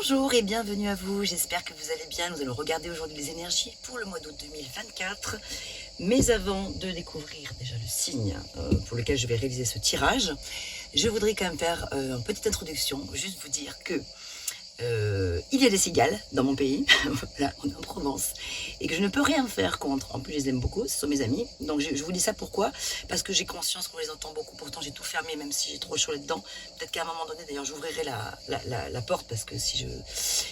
Bonjour et bienvenue à vous, j'espère que vous allez bien. Nous allons regarder aujourd'hui les énergies pour le mois d'août 2024. Mais avant de découvrir déjà le signe pour lequel je vais réaliser ce tirage, je voudrais quand même faire une petite introduction, juste vous dire que il y a des cigales dans mon pays, voilà, on est en Provence, et que je ne peux rien faire contre. En plus, je les aime beaucoup, ce sont mes amis. Donc, je vous dis ça pourquoi? Parce que j'ai conscience qu'on les entend beaucoup. Pourtant, j'ai tout fermé, même si j'ai trop chaud là-dedans. Peut-être qu'à un moment donné, d'ailleurs, j'ouvrirai la porte parce que s'il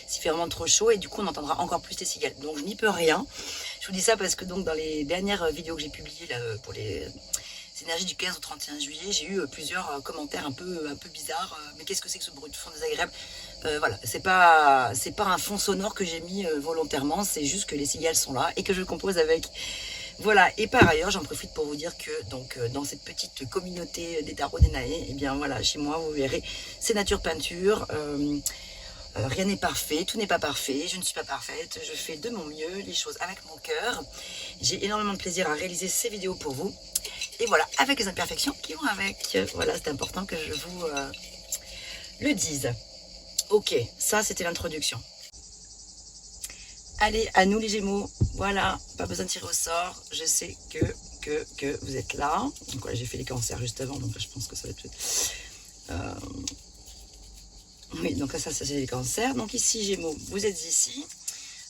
fait vraiment trop chaud, et du coup, on entendra encore plus les cigales. Donc, je n'y peux rien. Je vous dis ça parce que donc dans les dernières vidéos que j'ai publiées là, pour les énergies du 15 au 31 juillet, j'ai eu plusieurs commentaires un peu bizarres. Mais qu'est-ce que c'est que ce bruit de fond désagréable? Voilà, c'est pas un fond sonore que j'ai mis volontairement, c'est juste que les cigales sont là et que je compose avec. Voilà, et par ailleurs, j'en profite pour vous dire que donc dans cette petite communauté des tarots des Naé, et bien voilà, chez moi, vous verrez, c'est nature peinture. Rien n'est parfait, tout n'est pas parfait, je ne suis pas parfaite, je fais de mon mieux, les choses avec mon cœur. J'ai énormément de plaisir à réaliser ces vidéos pour vous. Et voilà, avec les imperfections qui vont avec. Voilà, c'est important que je vous le dise. Ok, ça c'était l'introduction. Allez, à nous les Gémeaux. Voilà, pas besoin de tirer au sort. Je sais que vous êtes là. Donc voilà, j'ai fait les cancers juste avant, donc là, je pense que ça va être... Oui, donc ça c'est les cancers. Donc ici, Gémeaux, vous êtes ici.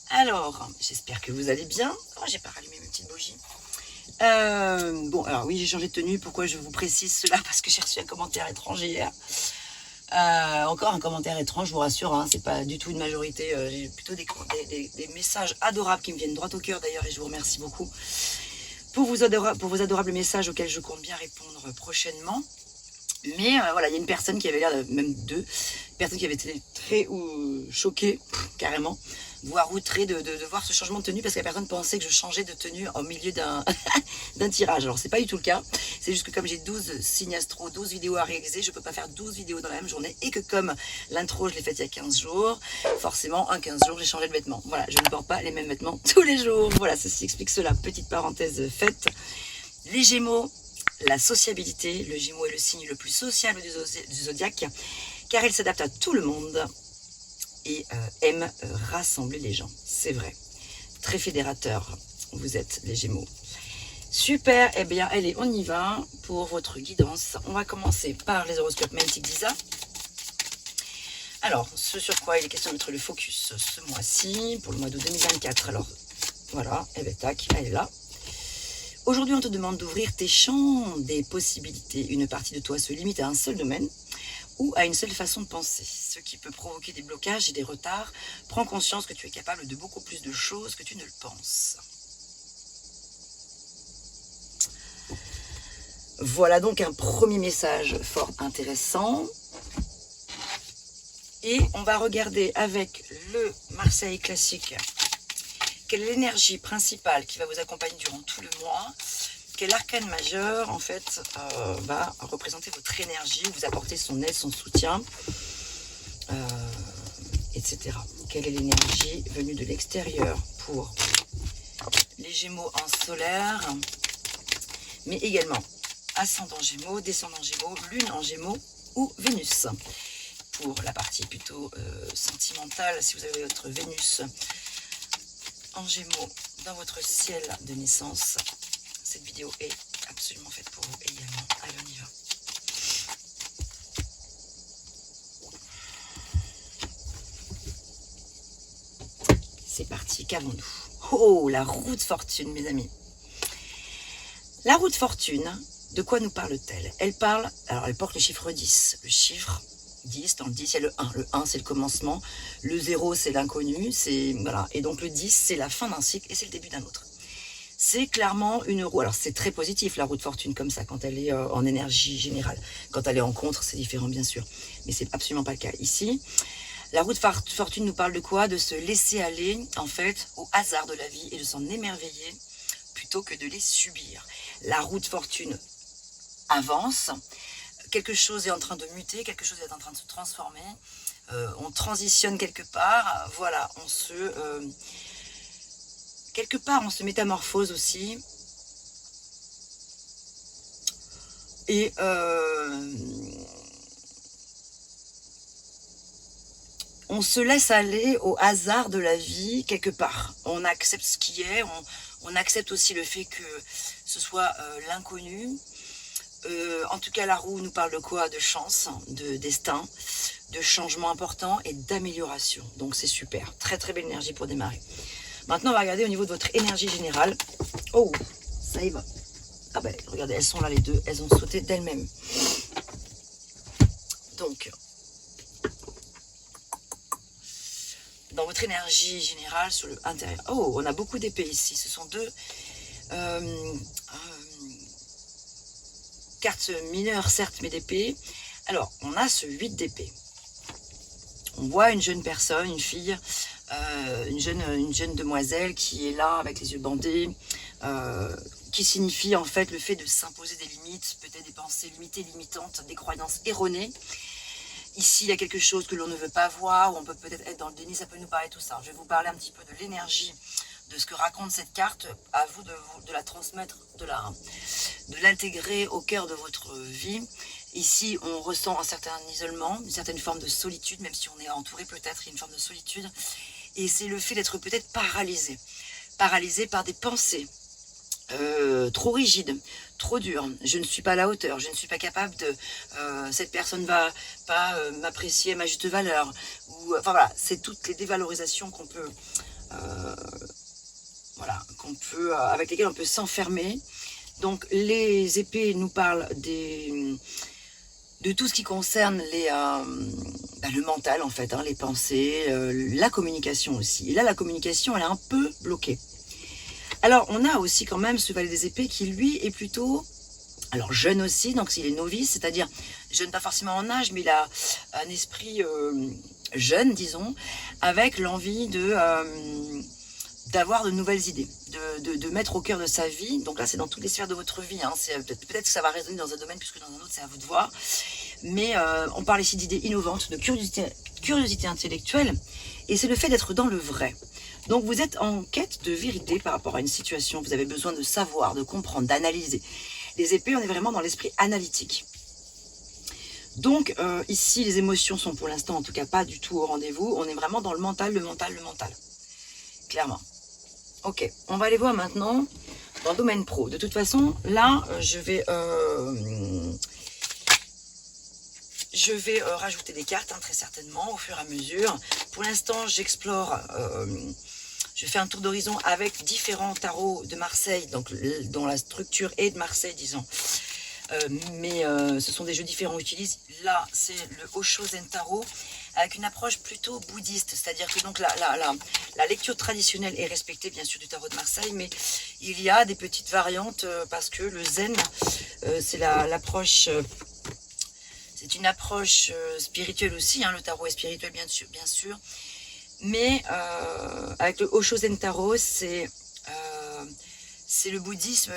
Alors, j'espère que vous allez bien. Oh, j'ai pas rallumé mes petites bougies. Bon, alors oui, j'ai changé de tenue. Pourquoi je vous précise cela? Parce que j'ai reçu un commentaire étranger hier. Encore un commentaire étrange, je vous rassure, hein, c'est pas du tout une majorité. J'ai plutôt des messages adorables qui me viennent droit au cœur d'ailleurs, et je vous remercie beaucoup pour vos adorables messages auxquels je compte bien répondre prochainement. Mais voilà, il y a une personne qui avait l'air, même deux personnes qui avaient été très choquées, carrément, voire outrées de voir ce changement de tenue, parce que la personne pensait que je changeais de tenue au milieu d'un tirage. Alors c'est pas du tout le cas, c'est juste que comme j'ai 12 signes astro, 12 vidéos à réaliser, je peux pas faire 12 vidéos dans la même journée, et que comme l'intro je l'ai faite il y a 15 jours, forcément en 15 jours j'ai changé de vêtements. Voilà, je ne porte pas les mêmes vêtements tous les jours. Voilà, ceci explique cela, petite parenthèse faite. Les Gémeaux, la sociabilité, le Gémeaux est le signe le plus sociable du zodiaque, car il s'adapte à tout le monde et aime rassembler les gens. C'est vrai. Très fédérateur, vous êtes les Gémeaux. Super, eh bien allez, on y va pour votre guidance. On va commencer par les horoscopes Mantic d'Isa. Alors, ce sur quoi il est question de mettre le focus ce mois-ci, pour le mois de 2024. Alors, voilà, et bien tac, elle est là. Aujourd'hui, on te demande d'ouvrir tes champs des possibilités. Une partie de toi se limite à un seul domaine ou à une seule façon de penser, ce qui peut provoquer des blocages et des retards. Prends conscience que tu es capable de beaucoup plus de choses que tu ne le penses. Voilà donc un premier message fort intéressant. Et on va regarder avec le Marseille classique quelle est l'énergie principale qui va vous accompagner durant tout le mois. Quel arcane majeur, en fait, va représenter votre énergie, vous apporter son aide, son soutien, etc. Quelle est l'énergie venue de l'extérieur pour les Gémeaux en solaire, mais également ascendant Gémeaux, descendant Gémeaux, Lune en Gémeaux ou Vénus. Pour la partie plutôt sentimentale, si vous avez votre Vénus en Gémeaux dans votre ciel de naissance, cette vidéo est absolument faite pour vous également. Allez, on y va. C'est parti, qu'avons-nous? Oh, la roue de fortune, mes amis. La roue de fortune, de quoi nous parle-t-elle? Elle parle, alors elle porte le chiffre 10. Le chiffre 10, dans le 10, il y a le 1. Le 1, c'est le commencement. Le 0, c'est l'inconnu. Voilà. Et donc le 10, c'est la fin d'un cycle et c'est le début d'un autre. C'est clairement une roue. Alors c'est très positif la roue de fortune comme ça, quand elle est en énergie générale. Quand elle est en contre, c'est différent bien sûr. Mais c'est absolument pas le cas ici. La roue de fortune nous parle de quoi? De se laisser aller en fait au hasard de la vie et de s'en émerveiller plutôt que de les subir. La roue de fortune avance. Quelque chose est en train de muter, quelque chose est en train de se transformer. On transitionne quelque part. Voilà, quelque part, on se métamorphose aussi. Et on se laisse aller au hasard de la vie quelque part. On accepte ce qui est, on accepte aussi le fait que ce soit l'inconnu. En tout cas, la roue nous parle de quoi? De chance, de destin, de changement important et d'amélioration. Donc c'est super, très très belle énergie pour démarrer. Maintenant, on va regarder au niveau de votre énergie générale. Oh, ça y va. Ah ben, regardez, elles sont là les deux, elles ont sauté d'elles-mêmes. Donc, dans votre énergie générale sur le intérieur. Oh, on a beaucoup d'épées ici. Ce sont deux cartes mineures, certes, mais d'épées. Alors, on a ce 8 d'épées. On voit une jeune personne, une fille, une jeune demoiselle qui est là avec les yeux bandés, qui signifie en fait le fait de s'imposer des limites, peut-être des pensées limitées, limitantes, des croyances erronées. Ici, il y a quelque chose que l'on ne veut pas voir, ou on peut peut-être être dans le déni, ça peut nous parler tout ça. Je vais vous parler un petit peu de l'énergie, de ce que raconte cette carte, à vous de la transmettre, de l'intégrer au cœur de votre vie. Ici, on ressent un certain isolement, une certaine forme de solitude, même si on est entouré peut-être, il y a une forme de solitude. Et c'est le fait d'être peut-être paralysé. Paralysé par des pensées trop rigides, trop dures. Je ne suis pas à la hauteur, je ne suis pas capable de... cette personne va pas m'apprécier à ma juste valeur. Ou, enfin voilà, c'est toutes les dévalorisations qu'on peut... voilà, avec lesquelles on peut s'enfermer. Donc les épées nous parlent de tout ce qui concerne le mental en fait, hein, les pensées, la communication aussi. Et là, la communication, elle est un peu bloquée. Alors, on a aussi quand même ce valet des épées qui, lui, est plutôt... Alors, jeune aussi, donc s'il est novice, c'est-à-dire jeune pas forcément en âge, mais il a un esprit jeune, disons, avec l'envie d'avoir de nouvelles idées, de mettre au cœur de sa vie. Donc là, c'est dans toutes les sphères de votre vie. Hein. Peut-être que ça va résonner dans un domaine, puisque dans un autre, c'est à vous de voir. Mais on parle ici d'idées innovantes, de curiosité intellectuelle. Et c'est le fait d'être dans le vrai. Donc vous êtes en quête de vérité par rapport à une situation. Vous avez besoin de savoir, de comprendre, d'analyser. Les épées, on est vraiment dans l'esprit analytique. Donc ici, les émotions sont pour l'instant, en tout cas, pas du tout au rendez-vous. On est vraiment dans le mental, le mental, le mental. Clairement. Ok, on va aller voir maintenant dans le domaine pro. De toute façon, là, je vais rajouter des cartes, hein, très certainement, au fur et à mesure. Pour l'instant, j'explore, je fais un tour d'horizon avec différents tarots de Marseille, donc dont la structure est de Marseille, disons. Mais ce sont des jeux différents qu'on utilise. Là, c'est le Osho Zen Tarot, avec une approche plutôt bouddhiste, c'est-à-dire que donc la lecture traditionnelle est respectée, bien sûr, du tarot de Marseille, mais il y a des petites variantes, parce que le zen, c'est l'approche... c'est une approche spirituelle aussi, hein, le tarot est spirituel, bien sûr. Mais avec le Osho Zen Tarot, c'est le bouddhisme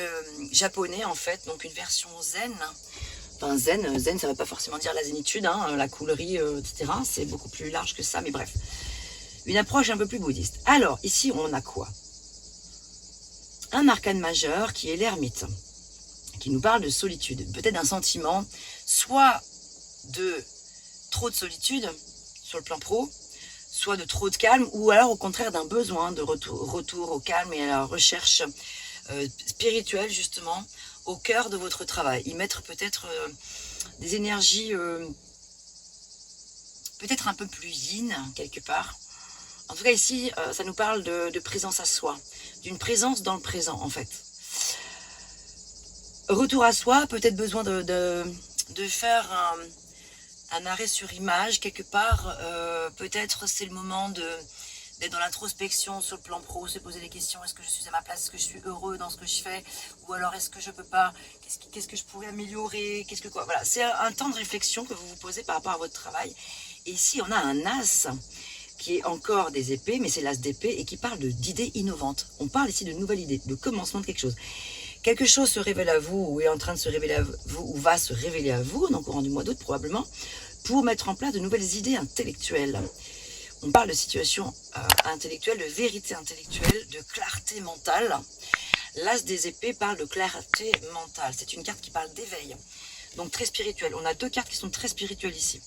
japonais, en fait, donc une version zen. Enfin, zen, ça ne veut pas forcément dire la zénitude, hein, la coulerie, etc. C'est beaucoup plus large que ça, mais bref. Une approche un peu plus bouddhiste. Alors, ici, on a quoi? Un arcane majeur qui est l'ermite, qui nous parle de solitude. Peut-être d'un sentiment, soit de trop de solitude sur le plan pro, soit de trop de calme, ou alors au contraire d'un besoin de retour au calme et à la recherche spirituelle, justement, au cœur de votre travail. Y mettre peut-être des énergies peut-être un peu plus yin, quelque part. En tout cas, ici, ça nous parle de présence à soi, d'une présence dans le présent, en fait. Retour à soi, peut-être besoin de faire un arrêt sur image, quelque part. Peut-être c'est le moment d'être dans l'introspection sur le plan pro, se poser des questions. Est-ce que je suis à ma place? Est-ce que je suis heureux dans ce que je fais? Ou alors est-ce que je peux pas? Qu'est-ce que je pourrais améliorer? Voilà, c'est un temps de réflexion que vous vous posez par rapport à votre travail. Et ici, on a un as qui est encore des épées, mais c'est l'as d'épée et qui parle d'idées innovantes. On parle ici de nouvelles idées, de commencement de quelque chose. Quelque chose se révèle à vous, ou est en train de se révéler à vous, ou va se révéler à vous, dans le courant du mois d'août probablement, pour mettre en place de nouvelles idées intellectuelles. On parle de situation intellectuelle, de vérité intellectuelle, de clarté mentale. L'as des épées parle de clarté mentale. C'est une carte qui parle d'éveil, donc très spirituelle. On a deux cartes qui sont très spirituelles ici,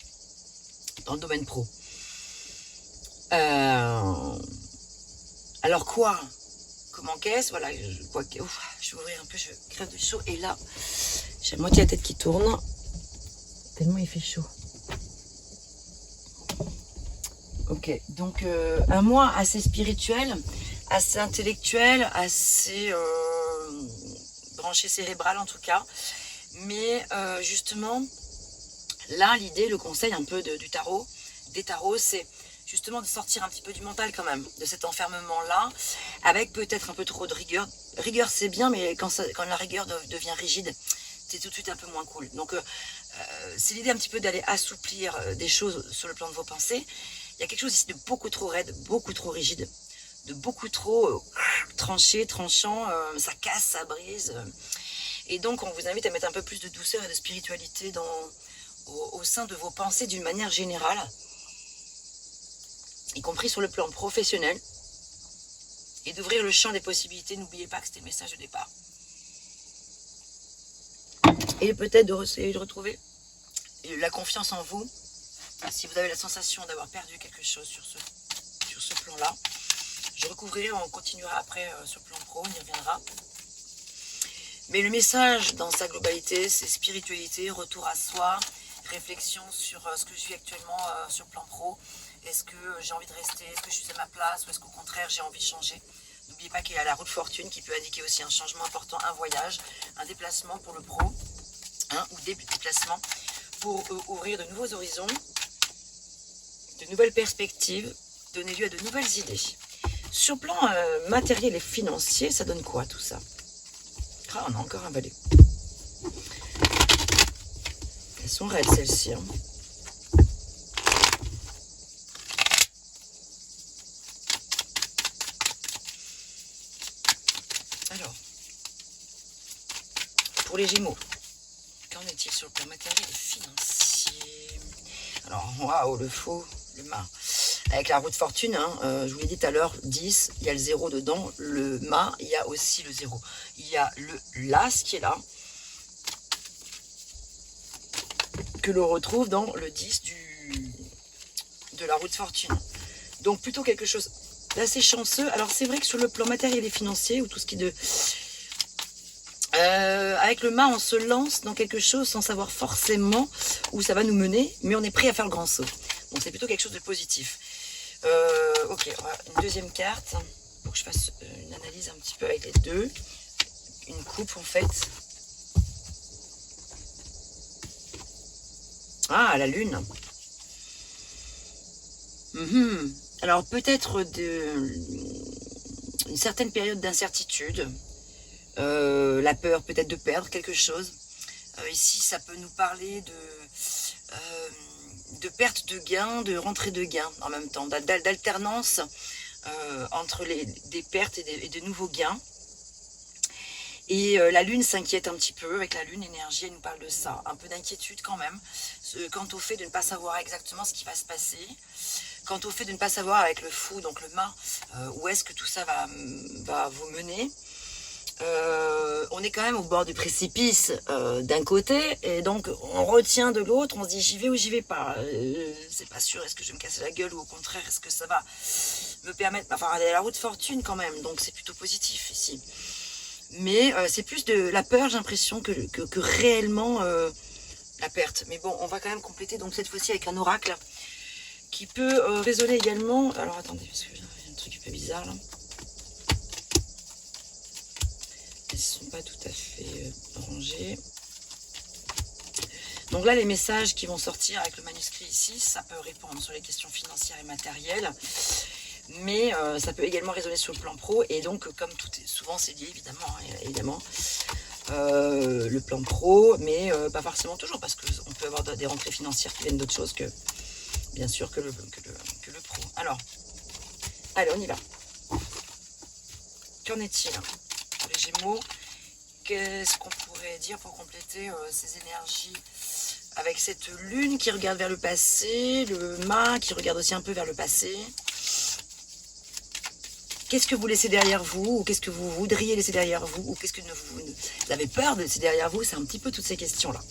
dans le domaine pro. Alors quoi? Comment qu'est-ce? Voilà, je vais ouvrir un peu, je crève de chaud. Et là, j'ai à moitié la tête qui tourne. Tellement il fait chaud. Ok, donc un mois assez spirituel, assez intellectuel, assez branché cérébral en tout cas. Mais justement, là, l'idée, le conseil un peu des tarots, c'est justement de sortir un petit peu du mental quand même, de cet enfermement-là, avec peut-être un peu trop de rigueur. Rigueur, c'est bien, mais quand la rigueur devient rigide, c'est tout de suite un peu moins cool. Donc, c'est l'idée un petit peu d'aller assouplir des choses sur le plan de vos pensées. Il y a quelque chose ici de beaucoup trop raide, beaucoup trop rigide, de beaucoup trop tranché, tranchant, ça casse, ça brise. Et donc, on vous invite à mettre un peu plus de douceur et de spiritualité au sein de vos pensées d'une manière générale, y compris sur le plan professionnel, et d'ouvrir le champ des possibilités. N'oubliez pas que c'était le message de départ. Et peut-être de retrouver la confiance en vous, si vous avez la sensation d'avoir perdu quelque chose sur ce plan-là. Je recouvrirai, on continuera après sur le plan pro, on y reviendra. Mais le message dans sa globalité, c'est spiritualité, retour à soi, réflexion sur ce que je vis actuellement sur le plan pro. Est-ce que j'ai envie de rester? Est-ce que je suis à ma place? Ou est-ce qu'au contraire, j'ai envie de changer? N'oubliez pas qu'il y a la roue de fortune qui peut indiquer aussi un changement important, un voyage, un déplacement pour le pro, ou des déplacements pour ouvrir de nouveaux horizons, de nouvelles perspectives, donner lieu à de nouvelles idées. Sur le plan matériel et financier, ça donne quoi tout ça? Ah, on a encore un balai. Elles sont raides celles-ci. Hein. Alors, pour les Gémeaux, qu'en est-il sur le plan matériel et financier? Alors, waouh, le faux, le mât. Avec la roue de fortune, hein, je vous l'ai dit tout à l'heure, 10, il y a le 0 dedans. Le mât, il y a aussi le 0. Il y a l'as qui est là, que l'on retrouve dans le 10 de la roue de fortune. Donc plutôt quelque chose d'assez chanceux. Alors c'est vrai que sur le plan matériel et financier, ou tout ce qui est de... avec le mât, on se lance dans quelque chose sans savoir forcément où ça va nous mener, mais on est prêt à faire le grand saut. Donc c'est plutôt quelque chose de positif. Ok, on va une deuxième carte pour que je fasse une analyse un petit peu avec les deux. Une coupe en fait. Ah, la lune. Alors peut-être une certaine période d'incertitude. La peur peut-être de perdre quelque chose. Ici, ça peut nous parler de perte de gains, de rentrée de gains en même temps, d'alternance entre des pertes et de nouveaux gains. Et la lune s'inquiète un petit peu, avec la lune énergie, elle nous parle de ça, un peu d'inquiétude quand même, quant au fait de ne pas savoir exactement ce qui va se passer, quant au fait de ne pas savoir avec le fou, donc le mât, où est-ce que tout ça va vous mener. On est quand même au bord du précipice d'un côté, et donc on retient de l'autre, on se dit j'y vais ou j'y vais pas, c'est pas sûr, est-ce que je vais me casser la gueule ou au contraire est-ce que ça va me permettre, enfin elle est à la roue de fortune quand même, donc c'est plutôt positif ici. Mais c'est plus de la peur, j'ai l'impression, que réellement la perte. Mais bon, on va quand même compléter donc cette fois-ci avec un oracle qui peut résonner également. Alors attendez, parce que j'ai un truc un peu bizarre là. Ils ne sont pas tout à fait rangés. Donc là, les messages qui vont sortir avec le manuscrit ici, ça peut répondre sur les questions financières et matérielles. Mais ça peut également résonner sur le plan pro, et donc comme tout est souvent c'est lié évidemment, le plan pro, mais pas forcément toujours, parce qu'on peut avoir des rentrées financières qui viennent d'autre chose que, bien sûr, que le pro. Alors, allez, on y va. Qu'en est-il pour les Gémeaux? Qu'est-ce qu'on pourrait dire pour compléter ces énergies avec cette lune qui regarde vers le passé, le mât qui regarde aussi un peu vers le passé? Qu'est-ce que vous laissez derrière vous, ou qu'est-ce que vous voudriez laisser derrière vous, ou qu'est-ce que vous avez peur de laisser derrière vous? C'est un petit peu toutes ces questions-là.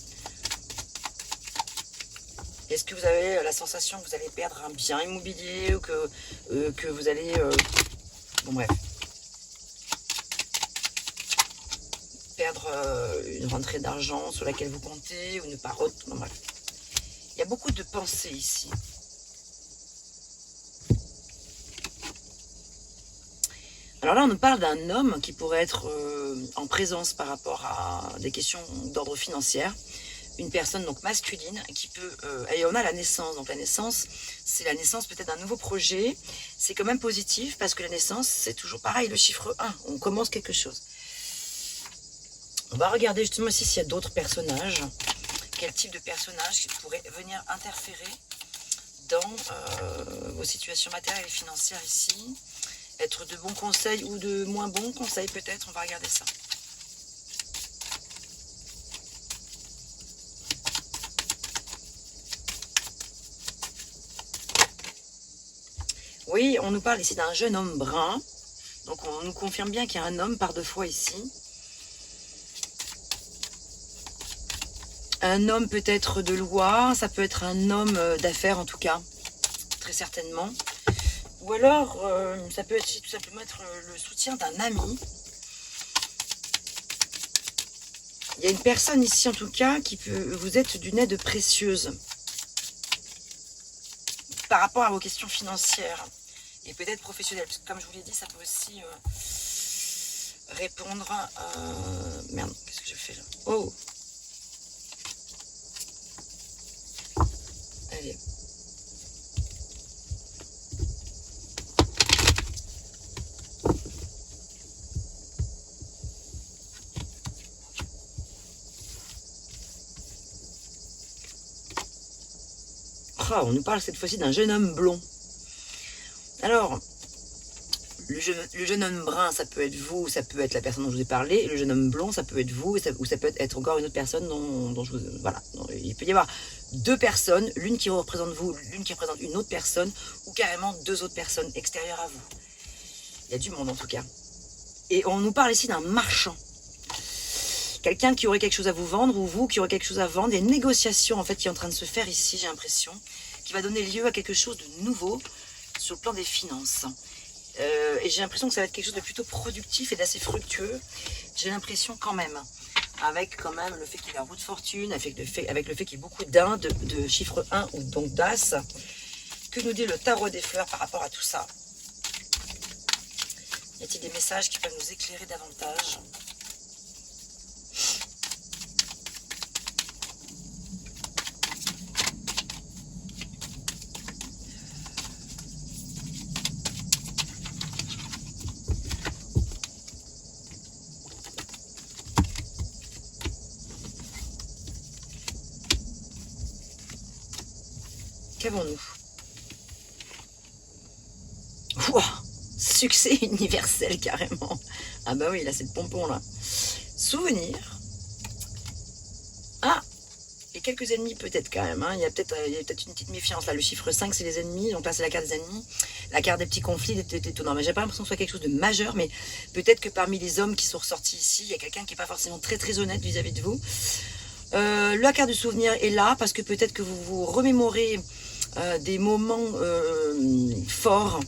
Est-ce que vous avez la sensation que vous allez perdre un bien immobilier ou que vous allez... bon bref. Perdre une rentrée d'argent sur laquelle vous comptez ou ne pas... Bon bref. Il y a beaucoup de pensées ici. Alors là, on nous parle d'un homme qui pourrait être en présence par rapport à des questions d'ordre financier. Une personne donc masculine qui peut... et on a la naissance. Donc la naissance, c'est la naissance peut-être d'un nouveau projet. C'est quand même positif parce que la naissance, c'est toujours pareil, le chiffre 1. On commence quelque chose. On va regarder justement ici s'il y a d'autres personnages. Quel type de personnage qui pourrait venir interférer dans vos situations matérielles et financières ici. Être de bons conseils ou de moins bons conseils peut-être, on va regarder ça. Oui, on nous parle ici d'un jeune homme brun. Donc on nous confirme bien qu'il y a un homme par deux fois ici. Un homme peut-être de loi, ça peut être un homme d'affaires en tout cas, très certainement. Ou alors, ça peut être tout simplement être le soutien d'un ami. Il y a une personne ici en tout cas qui peut vous être d'une aide précieuse par rapport à vos questions financières et peut-être professionnelles. Parce que comme je vous l'ai dit, ça peut aussi répondre à... Merde, qu'est-ce que je fais là? Oh! Allez. Oh, on nous parle cette fois-ci d'un jeune homme blond. Alors, le jeune homme brun, ça peut être vous, ça peut être la personne dont je vous ai parlé. Et le jeune homme blond, ça peut être vous, ou ça peut être encore une autre personne dont je vous... Voilà. Il peut y avoir deux personnes, l'une qui représente vous, l'une qui représente une autre personne, ou carrément deux autres personnes extérieures à vous. Il y a du monde en tout cas. Et on nous parle ici d'un marchand. Quelqu'un qui aurait quelque chose à vous vendre, ou vous qui aurez quelque chose à vendre. Il y a une négociation en fait qui est en train de se faire ici, j'ai l'impression, qui va donner lieu à quelque chose de nouveau sur le plan des finances. Et j'ai l'impression que ça va être quelque chose de plutôt productif et d'assez fructueux. J'ai l'impression quand même, avec quand même le fait qu'il y ait la roue de fortune, avec le fait qu'il y ait beaucoup d'un, de chiffre 1 ou donc d'as. Que nous dit le tarot des fleurs par rapport à tout ça? Y a-t-il des messages qui peuvent nous éclairer davantage? Qu'avons-nous? Ouah, succès universel carrément. Ah bah oui, là c'est le pompon là. Souvenir. Ah, et quelques ennemis peut-être quand même. Hein. Il y a peut-être une petite méfiance là. Le chiffre 5 c'est les ennemis, donc là c'est la carte des ennemis. La carte des petits conflits est étonnant. Mais j'ai pas l'impression que ce soit quelque chose de majeur, mais peut-être que parmi les hommes qui sont ressortis ici, il y a quelqu'un qui n'est pas forcément très honnête vis-à-vis de vous. La carte du souvenir est là parce que peut-être que vous vous remémorez des moments forts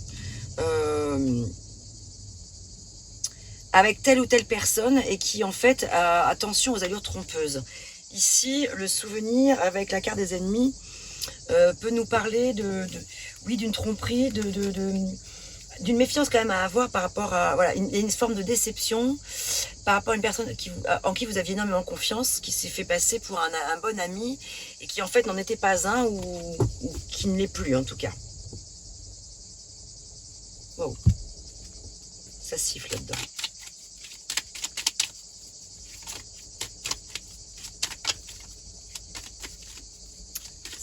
avec telle ou telle personne et qui en fait attention aux allures trompeuses. Ici, le souvenir avec la carte des ennemis peut nous parler oui, d'une tromperie, d'une méfiance quand même à avoir par rapport à voilà, une forme de déception par rapport à une personne en qui vous aviez énormément confiance, qui s'est fait passer pour un bon ami et qui en fait n'en était pas un ou qui ne l'est plus en tout cas. Wow. Ça siffle là-dedans.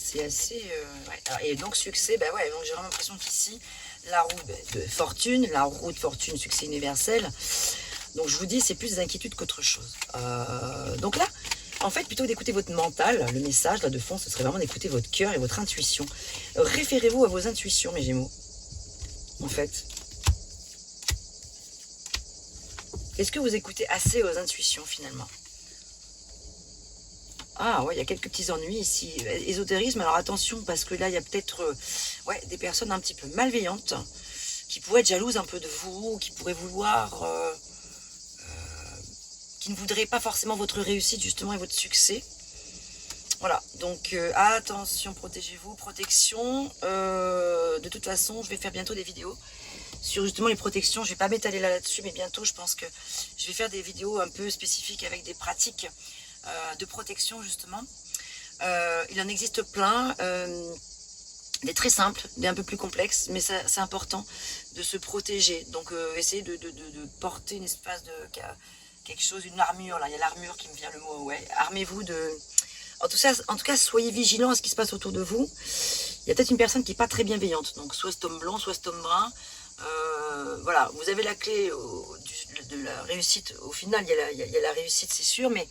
C'est assez... ouais. Alors, et donc succès, bah ouais, donc j'ai vraiment l'impression qu'ici, la roue de fortune, succès universel. Donc je vous dis, c'est plus des inquiétudes qu'autre chose. Donc là, en fait, plutôt que d'écouter votre mental, le message là de fond, ce serait vraiment d'écouter votre cœur et votre intuition. Référez-vous à vos intuitions, mes Gémeaux. En fait. Est-ce que vous écoutez assez aux intuitions finalement? Ah ouais, il y a quelques petits ennuis ici. Ésotérisme, alors attention, parce que là, il y a peut-être ouais, des personnes un petit peu malveillantes qui pourraient être jalouses un peu de vous, qui pourraient vouloir... qui ne voudraient pas forcément votre réussite justement et votre succès. Voilà, donc attention, protégez-vous, protection. De toute façon, je vais faire bientôt des vidéos sur justement les protections. Je ne vais pas m'étaler là-dessus, mais bientôt, je pense que je vais faire des vidéos un peu spécifiques avec des pratiques de protection justement. Il en existe plein, des très simples, des un peu plus complexes, mais c'est important de se protéger. Donc essayez de porter une espèce de quelque chose, une armure. Là, il y a l'armure qui me vient le mot. Ouais, armez-vous de. En tout cas, soyez vigilants à ce qui se passe autour de vous. Il y a peut-être une personne qui n'est pas très bienveillante. Donc soit cet homme blanc, soit cet homme brun. Voilà, vous avez la clé de la réussite. Au final, il y a la réussite, c'est sûr, mais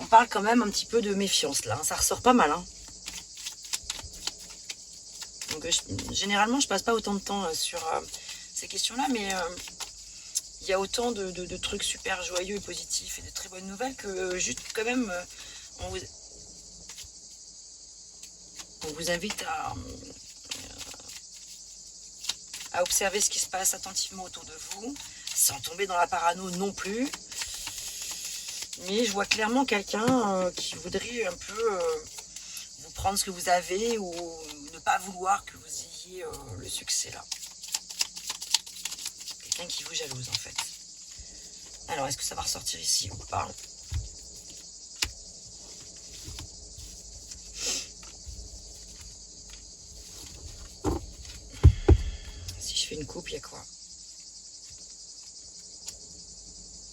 on parle quand même un petit peu de méfiance là. Hein, ça ressort pas mal. Hein. Donc généralement, je passe pas autant de temps sur ces questions-là, mais il y a autant de trucs super joyeux et positifs et de très bonnes nouvelles que juste quand même, on vous invite à observer ce qui se passe attentivement autour de vous, sans tomber dans la parano non plus. Mais je vois clairement quelqu'un qui voudrait un peu vous prendre ce que vous avez ou ne pas vouloir que vous ayez le succès là. Quelqu'un qui vous jalouse en fait. Alors, est-ce que ça va ressortir ici ou pas? Si je fais une coupe, il y a quoi?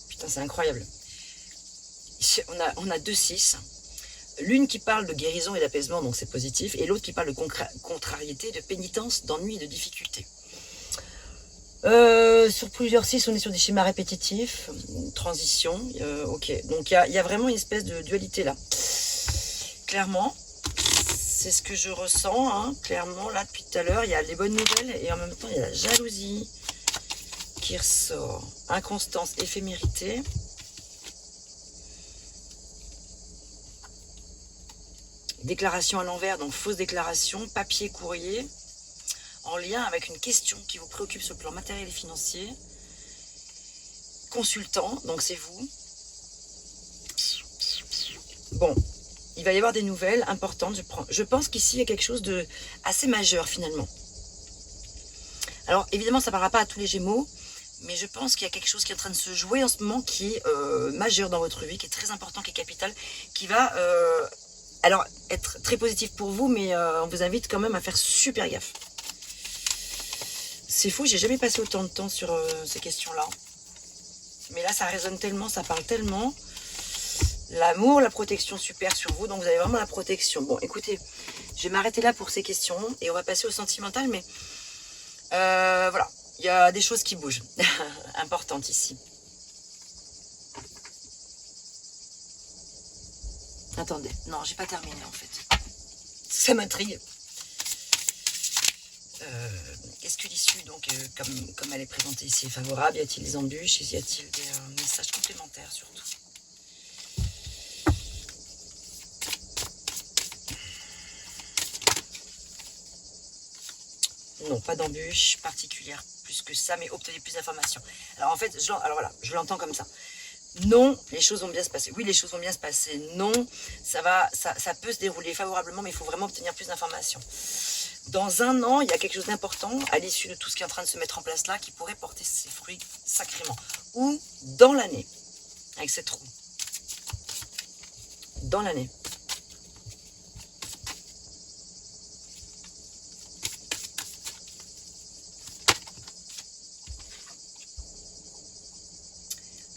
Putain, c'est incroyable. On a deux 6. L'une qui parle de guérison et d'apaisement, donc c'est positif, et l'autre qui parle de contrariété, de pénitence, d'ennui et de difficulté. Sur plusieurs 6, on est sur des schémas répétitifs, transition, ok. Donc il y a vraiment une espèce de dualité là. Clairement, c'est ce que je ressens, hein, clairement, là depuis tout à l'heure, il y a les bonnes nouvelles et en même temps il y a la jalousie qui ressort. Inconstance, éphémérité. Déclaration à l'envers, donc fausse déclaration, papier, courrier, en lien avec une question qui vous préoccupe sur le plan matériel et financier. Consultant, donc c'est vous. Bon, il va y avoir des nouvelles importantes. Je pense qu'ici, il y a quelque chose de assez majeur finalement. Alors, évidemment, ça ne parlera pas à tous les Gémeaux, mais je pense qu'il y a quelque chose qui est en train de se jouer en ce moment qui est majeur dans votre vie, qui est très important, qui est capital, qui va... alors, être très positif pour vous, mais on vous invite quand même à faire super gaffe. C'est fou, j'ai jamais passé autant de temps sur ces questions-là. Mais là, ça résonne tellement, ça parle tellement. L'amour, la protection super sur vous, donc vous avez vraiment la protection. Bon, écoutez, je vais m'arrêter là pour ces questions et on va passer au sentimental, mais voilà, il y a des choses qui bougent, importantes ici. Attendez, non, j'ai pas terminé en fait. Ça m'intrigue. Est-ce que l'issue, donc, comme elle est présentée ici, est favorable? Y a-t-il des embûches? Y a-t-il des messages complémentaires surtout? Non, pas d'embûches particulières plus que ça, mais obtenez plus d'informations. Alors en fait, je l'entends comme ça. Non, les choses vont bien se passer. Oui, les choses vont bien se passer. Non, ça peut se dérouler favorablement, mais il faut vraiment obtenir plus d'informations. Dans un an, il y a quelque chose d'important à l'issue de tout ce qui est en train de se mettre en place là, qui pourrait porter ses fruits sacrément. Ou dans l'année, avec cette roue. Dans l'année.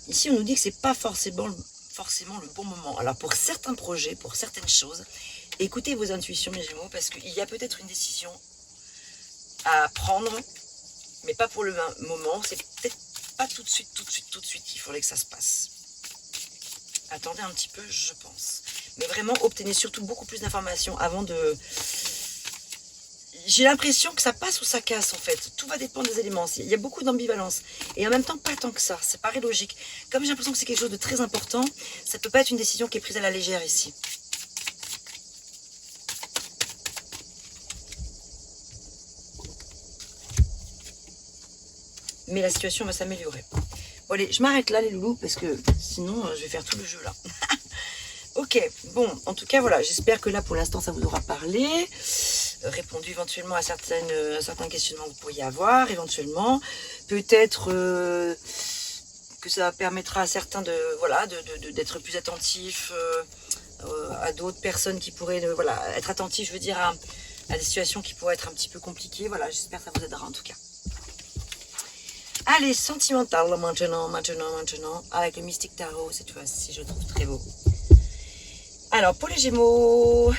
Ici, on nous dit que c'est pas forcément le bon moment. Alors, pour certains projets, pour certaines choses, écoutez vos intuitions, mes Gémeaux, parce qu'il y a peut-être une décision à prendre, mais pas pour le moment. C'est peut-être pas tout de suite qu'il faudrait que ça se passe. Attendez un petit peu, je pense. Mais vraiment, obtenez surtout beaucoup plus d'informations avant de j'ai l'impression que ça passe ou ça casse en fait. Tout va dépendre des éléments. Il y a beaucoup d'ambivalence. Et en même temps, pas tant que ça. Ça paraît logique. Comme j'ai l'impression que c'est quelque chose de très important, ça peut pas être une décision qui est prise à la légère ici. Mais la situation va s'améliorer. Bon allez, je m'arrête là les loulous parce que sinon je vais faire tout le jeu là. Ok, bon, en tout cas voilà, j'espère que là pour l'instant ça vous aura parlé, répondu éventuellement à certains questionnements que vous pourriez avoir, éventuellement. Peut-être que ça permettra à certains de voilà d'être plus attentifs à d'autres personnes qui pourraient voilà, être attentifs, je veux dire, à des situations qui pourraient être un petit peu compliquées. Voilà, j'espère que ça vous aidera en tout cas. Allez, sentimental maintenant, avec le Mystic Tarot cette fois-ci, je trouve très beau. Alors, pour les Gémeaux...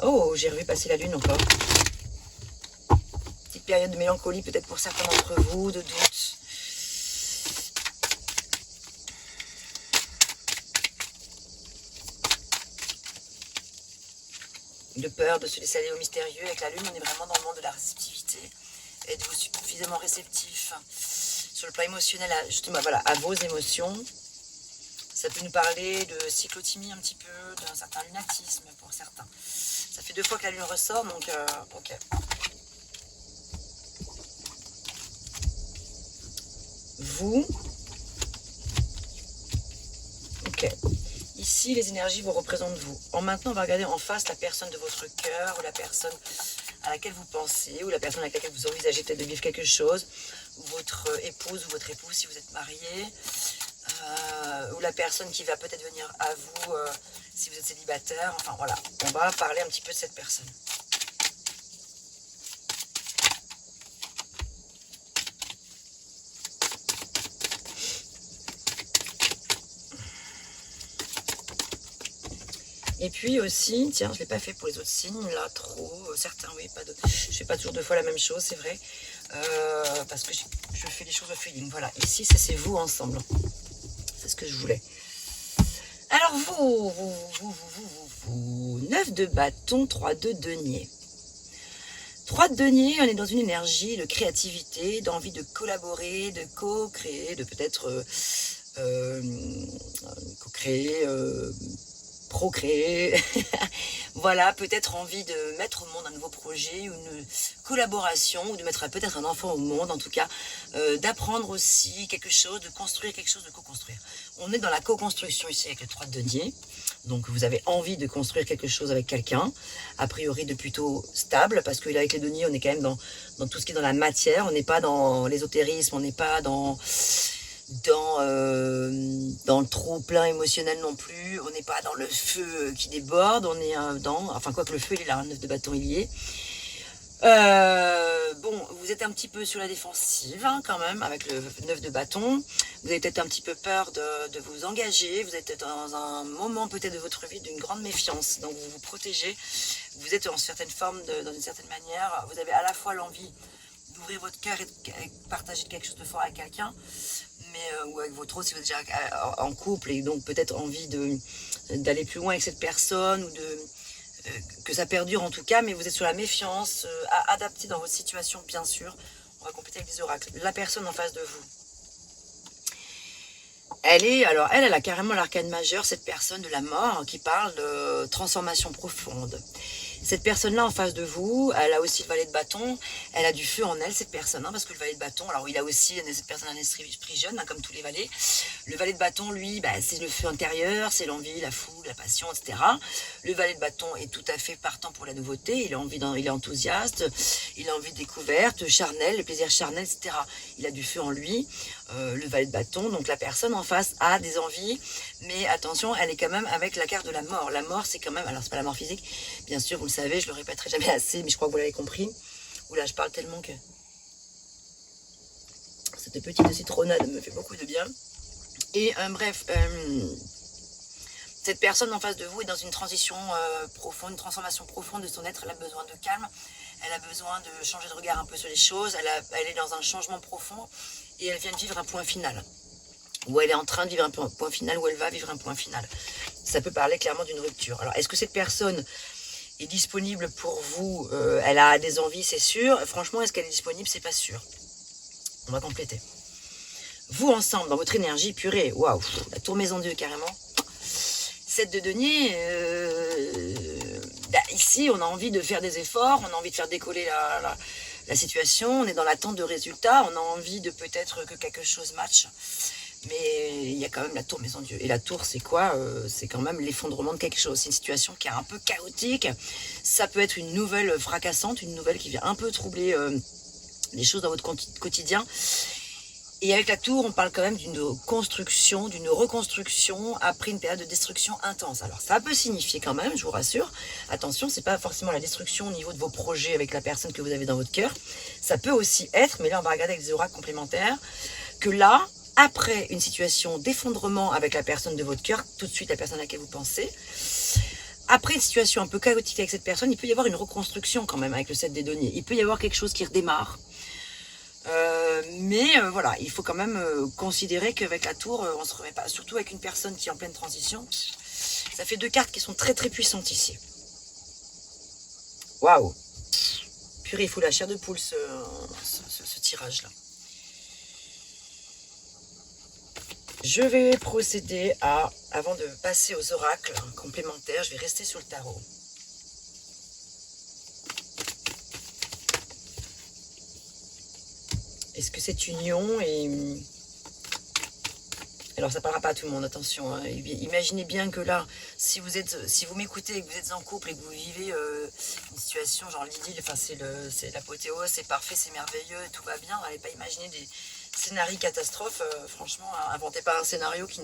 Oh, j'ai revu passer la lune encore. Petite période de mélancolie peut-être pour certains d'entre vous, de doute. De peur de se laisser aller au mystérieux. Avec la lune, on est vraiment dans le monde de la réceptivité. Êtes-vous suffisamment réceptif sur le plan émotionnel justement, voilà, à vos émotions. Ça peut nous parler de cyclothymie un petit peu, d'un certain lunatisme pour certains. Ça fait 2 fois que la lune ressort, donc ok. Vous, ok. Ici, les énergies vous représentent vous. Maintenant, on va regarder en face la personne de votre cœur, ou la personne à laquelle vous pensez, ou la personne avec laquelle vous envisagez peut-être de vivre quelque chose, ou votre épouse ou votre époux si vous êtes marié. Ou la personne qui va peut-être venir à vous si vous êtes célibataire. Enfin voilà, on va parler un petit peu de cette personne. Et puis aussi, tiens, je ne l'ai pas fait pour les autres signes, là, trop, certains, oui, pas d'autres. Je ne fais pas toujours 2 fois la même chose, c'est vrai, parce que je fais les choses au feeling. Voilà, ici, c'est vous ensemble. C'est ce que je voulais. Alors vous, 9 de bâton, 3 de denier. 3 de denier, on est dans une énergie de créativité, d'envie de collaborer, de co-créer, de peut-être co-créer, procréer. Voilà, peut-être envie de mettre au monde un nouveau projet, ou une collaboration, ou de mettre peut-être un enfant au monde, en tout cas, d'apprendre aussi quelque chose, de construire quelque chose, de co-construire. On est dans la co-construction ici avec le 3 de denier, donc vous avez envie de construire quelque chose avec quelqu'un, a priori de plutôt stable, parce qu'avec les deniers, on est quand même dans tout ce qui est dans la matière, on n'est pas dans l'ésotérisme, on n'est pas dans le trop plein émotionnel non plus, on n'est pas dans le feu qui déborde, on est enfin quoi que le feu il est là, un 9 de bâton il y est. Bon, vous êtes un petit peu sur la défensive hein, quand même avec le 9 de bâton, vous avez peut-être un petit peu peur de vous engager, vous êtes dans un moment peut-être de votre vie d'une grande méfiance, donc vous vous protégez, vous êtes en certaine forme, dans une certaine manière, vous avez à la fois l'envie d'ouvrir votre cœur et de partager quelque chose de fort avec quelqu'un, mais ou avec votre autre si vous êtes déjà en couple et donc peut-être envie d'aller plus loin avec cette personne ou que ça perdure en tout cas, mais vous êtes sur la méfiance, à adapter dans votre situation bien sûr. On va compléter avec des oracles. La personne en face de vous, elle a carrément l'arcane majeur, cette personne de la mort qui parle de transformation profonde. Cette personne-là en face de vous, elle a aussi le valet de bâton, elle a du feu en elle, cette personne, hein, parce que le valet de bâton, alors il a aussi, cette personne a un esprit jeune, hein, comme tous les valets. Le valet de bâton, lui, c'est le feu intérieur, c'est l'envie, la foule, la passion, etc. Le valet de bâton est tout à fait partant pour la nouveauté, il est enthousiaste, il a envie de découverte, charnel, le plaisir charnel, etc. Il a du feu en lui, le valet de bâton, donc la personne en face a des envies, mais attention, elle est quand même avec la carte de la mort. La mort, c'est quand même, alors c'est pas la mort physique, bien sûr, vous le savez, je le répéterai jamais assez, mais je crois que vous l'avez compris. Oula, je parle tellement que cette petite citronnade me fait beaucoup de bien. Et bref, cette personne en face de vous est dans une transition profonde, une transformation profonde de son être. Elle a besoin de calme, elle a besoin de changer de regard un peu sur les choses, elle est dans un changement profond et elle vient de vivre un point final. Ou elle est en train de vivre un point final, ou elle va vivre un point final. Ça peut parler clairement d'une rupture. Alors, est-ce que cette personne est disponible pour vous. Elle a des envies, c'est sûr. Franchement, est-ce qu'elle est disponible? C'est pas sûr. On va compléter. Vous ensemble, dans votre énergie, purée, waouh, la tour maison Dieu carrément. 7 de denier, ici on a envie de faire des efforts, on a envie de faire décoller la situation, on est dans l'attente de résultats, on a envie de peut-être que quelque chose matche. Mais il y a quand même la tour maison Dieu. Et la tour, c'est quoi? C'est quand même l'effondrement de quelque chose. C'est une situation qui est un peu chaotique. Ça peut être une nouvelle fracassante, une nouvelle qui vient un peu troubler les choses dans votre quotidien. Et avec la tour, on parle quand même d'une construction, d'une reconstruction après une période de destruction intense. Alors ça peut signifier quand même, je vous rassure, attention, c'est pas forcément la destruction au niveau de vos projets avec la personne que vous avez dans votre cœur. Ça peut aussi être, mais là on va regarder avec des oracles complémentaires, que là, après une situation d'effondrement avec la personne de votre cœur, tout de suite la personne à laquelle vous pensez, après une situation un peu chaotique avec cette personne, il peut y avoir une reconstruction quand même avec le 7 des deniers. Il peut y avoir quelque chose qui redémarre. Mais voilà, il faut quand même considérer qu'avec la tour, on se remet pas, surtout avec une personne qui est en pleine transition. Ça fait 2 cartes qui sont très très puissantes ici. Waouh! Purée, il faut la chair de poule ce tirage-là. Je vais procéder à, avant de passer aux oracles complémentaires, je vais rester sur le tarot. Est-ce que cette union est... Alors ça ne parlera pas à tout le monde, attention. Hein. Imaginez bien que là, si vous m'écoutez et que vous êtes en couple et que vous vivez une situation genre l'idylle, enfin c'est l'apothéose, c'est parfait, c'est merveilleux, tout va bien, n'allez pas imaginer des scénarios catastrophes. Franchement, inventez pas un scénario qui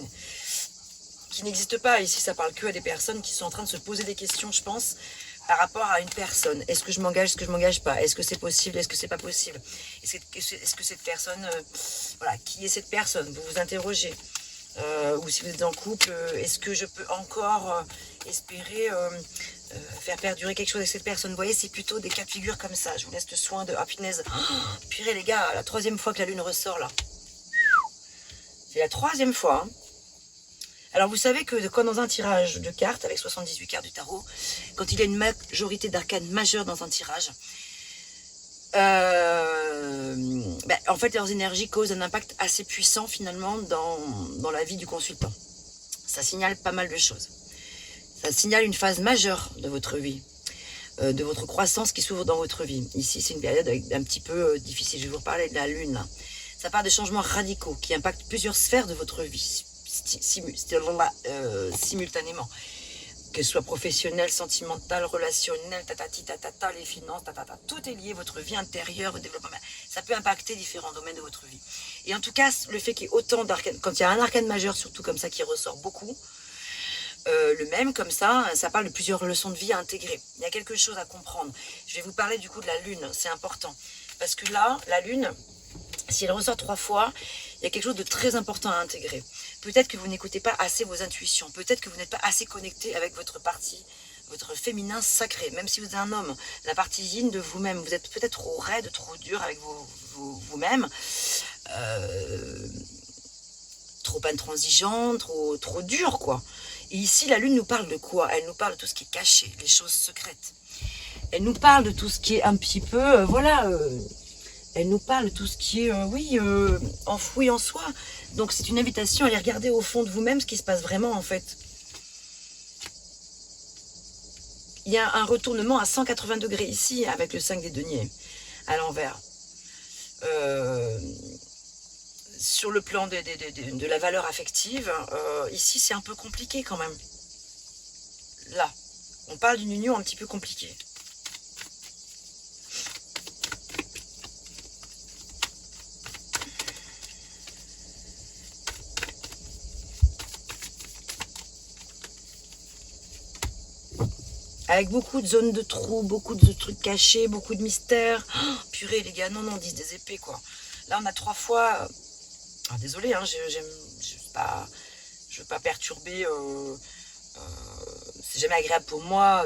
n'existe pas. Ici, ça parle que à des personnes qui sont en train de se poser des questions, je pense, par rapport à une personne. Est-ce que je m'engage, est-ce que je m'engage pas? Est-ce que c'est possible, est-ce que c'est pas possible? Est-ce que cette personne, voilà, qui est cette personne? Vous vous interrogez. Ou si vous êtes en couple, est-ce que je peux encore espérer faire perdurer quelque chose avec cette personne? Vous voyez, c'est plutôt des cas de figure comme ça. Je vous laisse le soin de... Ah, punaise. Oh, purée, les gars, la 3e fois que la lune ressort, là. C'est la 3e fois, hein. Alors vous savez que quand dans un tirage de cartes, avec 78 cartes du tarot, quand il y a une majorité d'arcanes majeures dans un tirage, en fait leurs énergies causent un impact assez puissant finalement dans la vie du consultant. Ça signale pas mal de choses. Ça signale une phase majeure de votre vie, de votre croissance qui s'ouvre dans votre vie. Ici c'est une période un petit peu difficile, je vais vous reparler de la lune là. Ça part de changements radicaux qui impactent plusieurs sphères de votre vie. Simultanément, que ce soit professionnel, sentimental, relationnel, les finances, tout est lié, votre vie intérieure, votre développement, ça peut impacter différents domaines de votre vie. Et en tout cas, le fait qu'il y ait autant d'arcanes, quand il y a un arcane majeur surtout comme ça qui ressort beaucoup, le même comme ça parle de plusieurs leçons de vie à intégrer. Il y a quelque chose à comprendre. Je vais vous parler du coup de la lune, c'est important. Parce que là, la lune, si elle ressort 3 fois, il y a quelque chose de très important à intégrer. Peut-être que vous n'écoutez pas assez vos intuitions. Peut-être que vous n'êtes pas assez connecté avec votre partie, votre féminin sacré. Même si vous êtes un homme, la partie yin de vous-même. Vous êtes peut-être trop raide, trop dur avec vous-même. Trop intransigeant, trop dur, quoi. Et ici, la lune nous parle de quoi? Elle nous parle de tout ce qui est caché, les choses secrètes. Elle nous parle de tout ce qui est un petit peu, elle nous parle de tout ce qui est, enfoui en soi. Donc c'est une invitation à aller regarder au fond de vous-même ce qui se passe vraiment en fait. Il y a un retournement à 180 degrés ici avec le 5 des deniers à l'envers. Sur le plan de la valeur affective, ici c'est un peu compliqué quand même. Là, on parle d'une union un petit peu compliquée. Avec beaucoup de zones de trous, beaucoup de trucs cachés, beaucoup de mystères. Oh, purée les gars, non, 10 des épées quoi. Là on a 3 fois... Ah, désolé, hein, je veux pas perturber... c'est jamais agréable pour moi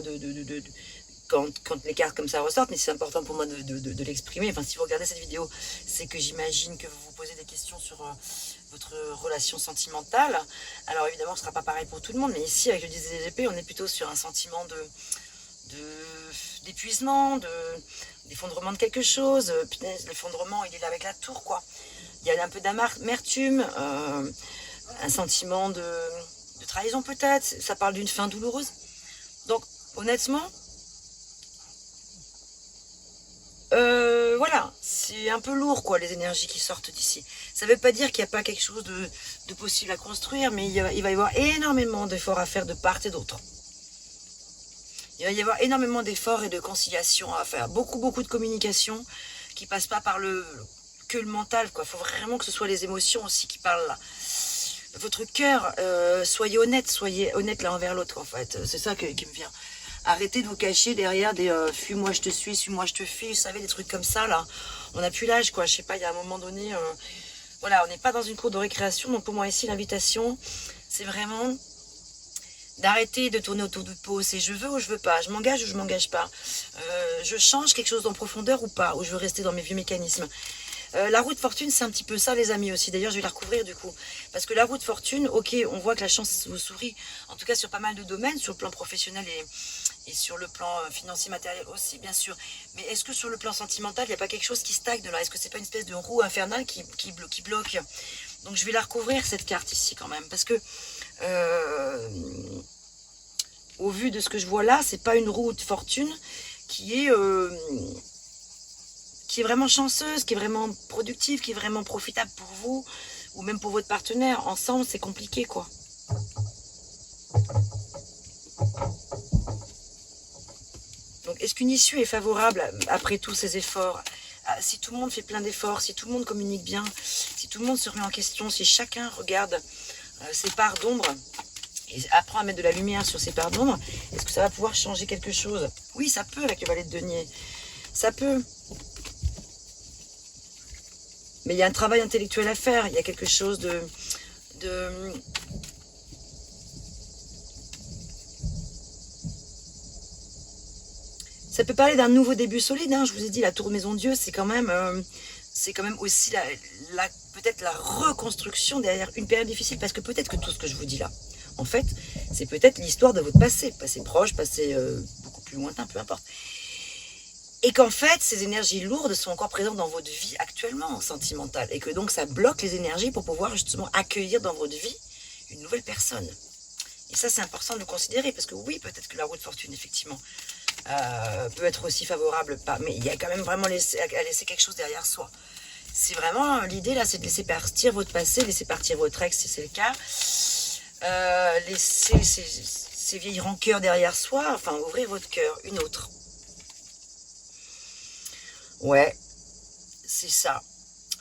quand les cartes comme ça ressortent, mais c'est important pour moi de l'exprimer. Enfin, si vous regardez cette vidéo, c'est que j'imagine que vous vous posez des questions sur votre relation sentimentale. Alors évidemment, ce ne sera pas pareil pour tout le monde, mais ici, avec le 10 des épées, on est plutôt sur un sentiment d'épuisement, d'effondrement de quelque chose. Punaise, l'effondrement, il est là avec la tour, quoi. Il y a un peu d'amertume, un sentiment de trahison peut-être. Ça parle d'une fin douloureuse. Donc, honnêtement, voilà, c'est un peu lourd, quoi, les énergies qui sortent d'ici. Ça ne veut pas dire qu'il n'y a pas quelque chose de possible à construire, mais il va y avoir énormément d'efforts à faire de part et d'autre. Il va y avoir énormément d'efforts et de conciliation à faire. Beaucoup de communication qui passe pas par que le mental, quoi. Il faut vraiment que ce soit les émotions aussi qui parlent là. Votre cœur, soyez honnête l'un envers l'autre, en fait. C'est ça qui me vient. Arrêtez de vous cacher derrière des fuis-moi je te suis-moi je te fuis, vous savez, des trucs comme ça, là. On n'a plus l'âge, quoi. Je sais pas, il y a un moment donné, voilà, on n'est pas dans une cour de récréation. Donc pour moi ici, l'invitation, c'est vraiment d'arrêter de tourner autour du pot. C'est je veux ou je veux pas, je m'engage ou je m'engage pas, je change quelque chose en profondeur ou pas, ou je veux rester dans mes vieux mécanismes. La roue de fortune, c'est un petit peu ça, les amis, aussi. D'ailleurs, je vais la recouvrir, du coup. Parce que la roue de fortune, ok, on voit que la chance vous sourit, en tout cas sur pas mal de domaines, sur le plan professionnel et sur le plan financier, matériel aussi, bien sûr. Mais est-ce que sur le plan sentimental, il n'y a pas quelque chose qui stagne là? Est-ce que c'est pas une espèce de roue infernale qui bloque? Donc, je vais la recouvrir, cette carte ici, quand même. Parce que, au vu de ce que je vois là, c'est pas une roue de fortune qui est vraiment chanceuse, qui est vraiment productive, qui est vraiment profitable pour vous, ou même pour votre partenaire. Ensemble, c'est compliqué, quoi. Donc, est-ce qu'une issue est favorable après tous ces efforts? Si tout le monde fait plein d'efforts, si tout le monde communique bien, si tout le monde se remet en question, si chacun regarde ses parts d'ombre et apprend à mettre de la lumière sur ses parts d'ombre, est-ce que ça va pouvoir changer quelque chose? Oui, ça peut, avec le valet de denier. Ça peut. Mais il y a un travail intellectuel à faire. Il y a quelque chose de Ça peut parler d'un nouveau début solide. Hein. Je vous ai dit, la tour de Maison Dieu, c'est quand même aussi peut-être la reconstruction derrière une période difficile. Parce que peut-être que tout ce que je vous dis là, en fait, c'est peut-être l'histoire de votre passé. Passé proche, passé beaucoup plus lointain, peu importe. Et qu'en fait, ces énergies lourdes sont encore présentes dans votre vie actuellement, sentimentale. Et que donc, ça bloque les énergies pour pouvoir justement accueillir dans votre vie une nouvelle personne. Et ça, c'est important de le considérer. Parce que oui, peut-être que la roue de fortune, effectivement, peut être aussi favorable. Mais il y a quand même vraiment à laisser quelque chose derrière soi. C'est vraiment, l'idée là, c'est de laisser partir votre passé, laisser partir votre ex, si c'est le cas. Laisser ces vieilles rancœurs derrière soi. Enfin, ouvrir votre cœur, une autre. Ouais, c'est ça.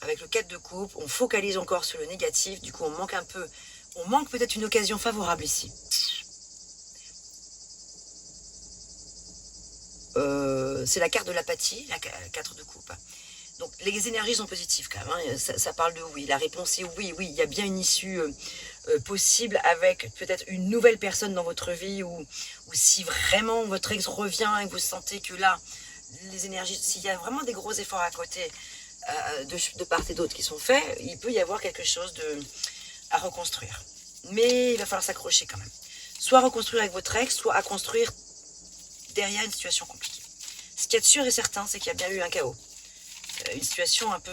Avec le 4 de coupe, on focalise encore sur le négatif. Du coup, on manque peut-être une occasion favorable ici. C'est la carte de l'apathie, la 4 de coupe. Donc, les énergies sont positives quand même. Hein. Ça parle de oui. La réponse est oui. Oui, il y a bien une issue possible avec peut-être une nouvelle personne dans votre vie ou si vraiment votre ex revient et vous sentez que là, les énergies, s'il y a vraiment des gros efforts à côté de part et d'autre qui sont faits, il peut y avoir quelque chose à reconstruire. Mais il va falloir s'accrocher quand même. Soit reconstruire avec votre ex, soit à construire derrière une situation compliquée. Ce qu'il y a de sûr et certain, c'est qu'il y a bien eu un chaos. Une situation un peu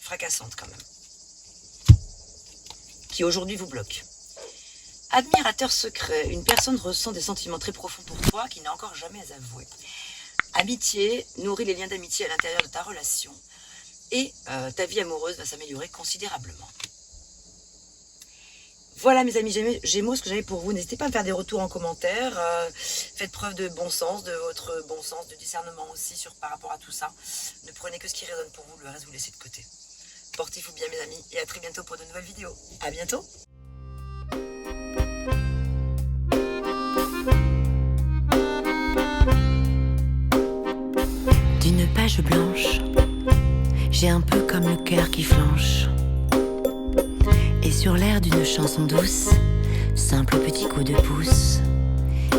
fracassante quand même. Qui aujourd'hui vous bloque. Admirateur secret. Une personne ressent des sentiments très profonds pour toi qui n'a encore jamais avoué. Amitié, nourris les liens d'amitié à l'intérieur de ta relation. Et ta vie amoureuse va s'améliorer considérablement. Voilà mes amis Gémeaux, ce que j'avais pour vous. N'hésitez pas à me faire des retours en commentaire. Faites preuve de bon sens, de votre bon sens, de discernement aussi par rapport à tout ça. Ne prenez que ce qui résonne pour vous, le reste vous laissez de côté. Portez-vous bien mes amis et à très bientôt pour de nouvelles vidéos. À bientôt. D'une page blanche, j'ai un peu comme le cœur qui flanche. Et sur l'air d'une chanson douce, simple petit coup de pouce,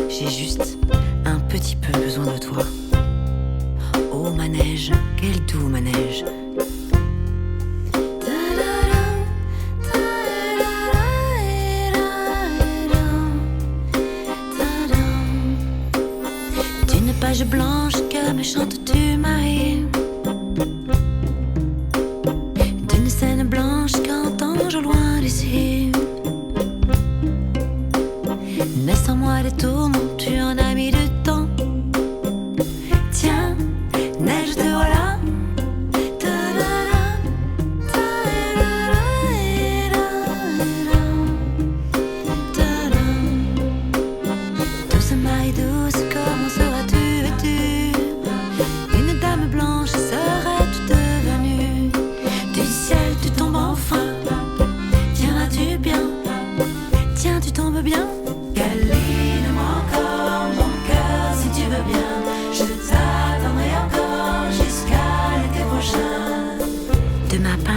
j'ai juste un petit peu besoin de toi. Oh manège, quel doux manège.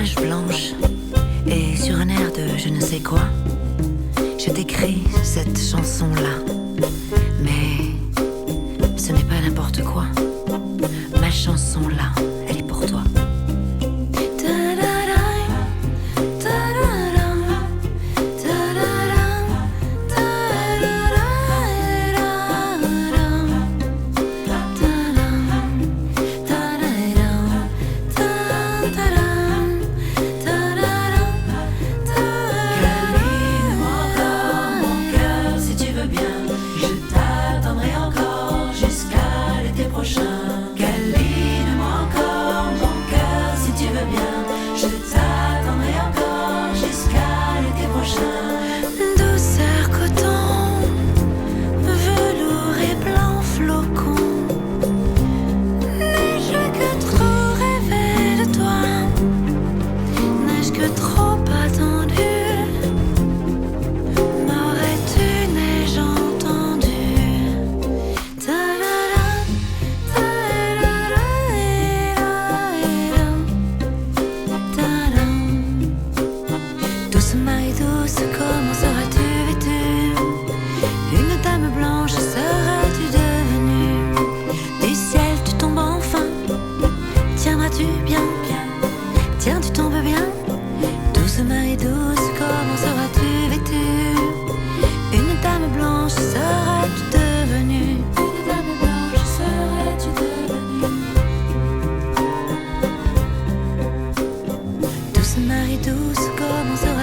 page blanche et sur un air de je ne sais quoi, je t'écris cette chanson-là. Mais ce n'est pas n'importe quoi. Ma chanson-là, elle est pour toi. Marie douce, comment ça